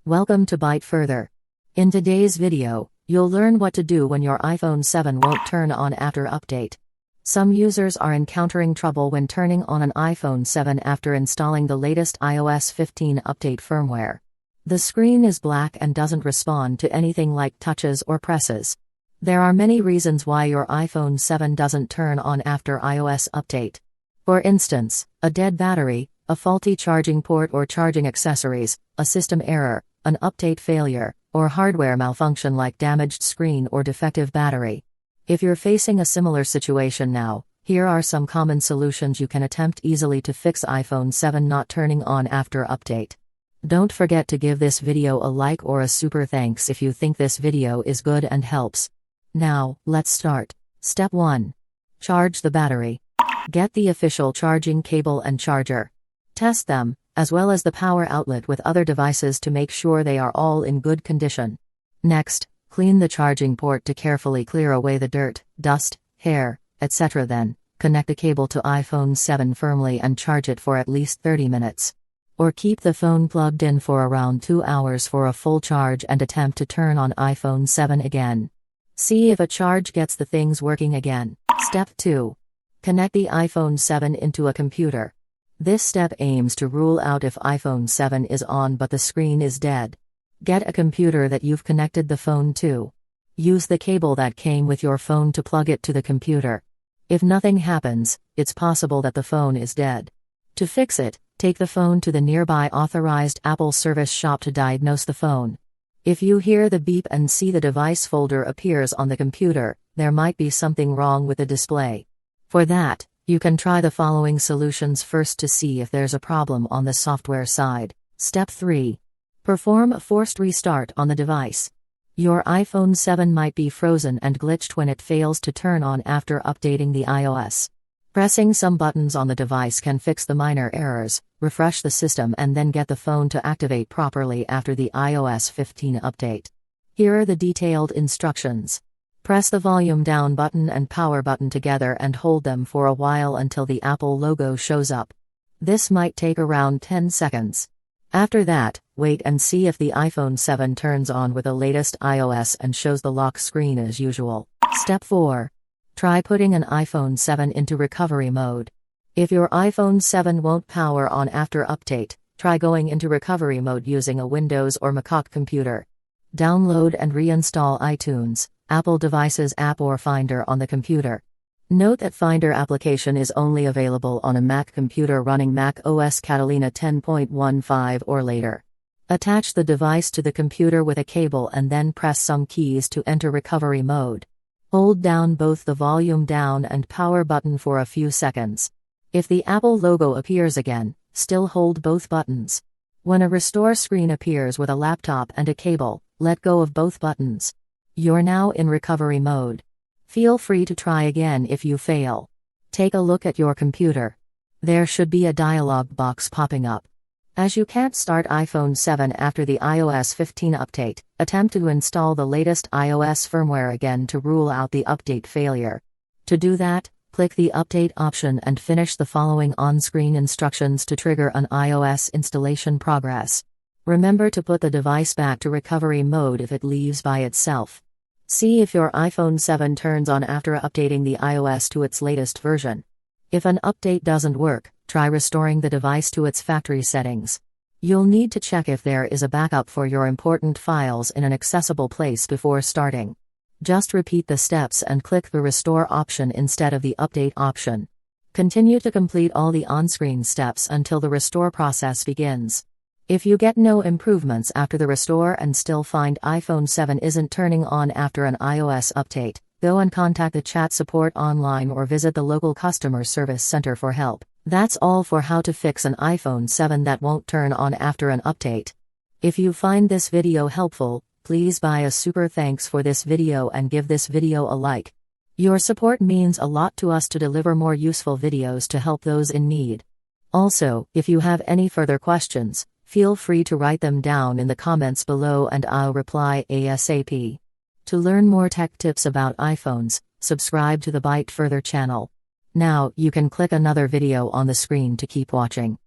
Welcome to Byte Further. In today's video, you'll learn what to do when your iPhone 7 won't turn on after update. Some users are encountering trouble when turning on an iPhone 7 after installing the latest iOS 15 update firmware. The screen is black and doesn't respond to anything like touches or presses. There are many reasons why your iPhone 7 doesn't turn on after iOS update. For instance, a dead battery, a faulty charging port or charging accessories, a system error, an update failure, or hardware malfunction like damaged screen or defective battery. If you're facing a similar situation now, here are some common solutions you can attempt easily to fix iPhone 7 not turning on after update. Don't forget to give this video a like or a super thanks if you think this video is good and helps. Now, let's start. Step 1. Charge the battery. Get the official charging cable and charger. Test them, as well as the power outlet with other devices to make sure they are all in good condition. Next, clean the charging port to carefully clear away the dirt, dust, hair, etc. Then, connect the cable to iPhone 7 firmly and charge it for at least 30 minutes. Or keep the phone plugged in for around 2 hours for a full charge and attempt to turn on iPhone 7 again. See if a charge gets the things working again. Step 2. Connect the iPhone 7 into a computer. This step aims to rule out if iPhone 7 is on but the screen is dead. Get a computer that you've connected the phone to. Use the cable that came with your phone to plug it to the computer. If nothing happens, it's possible that the phone is dead. To fix it, take the phone to the nearby authorized Apple service shop to diagnose the phone. If you hear the beep and see the device folder appears on the computer, there might be something wrong with the display. For that, you can try the following solutions first to see if there's a problem on the software side. Step 3. Perform a forced restart on the device. Your iPhone 7 might be frozen and glitched when it fails to turn on after updating the iOS. Pressing some buttons on the device can fix the minor errors, refresh the system and then get the phone to activate properly after the iOS 15 update. Here are the detailed instructions. Press the volume down button and power button together and hold them for a while until the Apple logo shows up. This might take around 10 seconds. After that, wait and see if the iPhone 7 turns on with the latest iOS and shows the lock screen as usual. Step 4. Try putting an iPhone 7 into recovery mode. If your iPhone 7 won't power on after update, try going into recovery mode using a Windows or Mac computer. Download and reinstall iTunes, Apple devices app or Finder on the computer. Note that Finder application is only available on a Mac computer running Mac OS Catalina 10.15 or later. Attach the device to the computer with a cable and then press some keys to enter recovery mode. Hold down both the volume down and power button for a few seconds. If the Apple logo appears again, still hold both buttons. When a restore screen appears with a laptop and a cable, let go of both buttons. You're now in recovery mode. Feel free to try again if you fail. Take a look at your computer. There should be a dialog box popping up. As you can't start iPhone 7 after the iOS 15 update, attempt to install the latest iOS firmware again to rule out the update failure. To do that, click the Update option and finish the following on-screen instructions to trigger an iOS installation progress. Remember to put the device back to recovery mode if it leaves by itself. See if your iPhone 7 turns on after updating the iOS to its latest version. If an update doesn't work, try restoring the device to its factory settings. You'll need to check if there is a backup for your important files in an accessible place before starting. Just repeat the steps and click the Restore option instead of the Update option. Continue to complete all the on-screen steps until the restore process begins. If you get no improvements after the restore and still find iPhone 7 isn't turning on after an iOS update, go and contact the chat support online or visit the local customer service center for help. That's all for how to fix an iPhone 7 that won't turn on after an update. If you find this video helpful, please buy a super thanks for this video and give this video a like. Your support means a lot to us to deliver more useful videos to help those in need. Also, if you have any further questions, feel free to write them down in the comments below and I'll reply ASAP. To learn more tech tips about iPhones, subscribe to the Byte Further channel. Now, you can click another video on the screen to keep watching.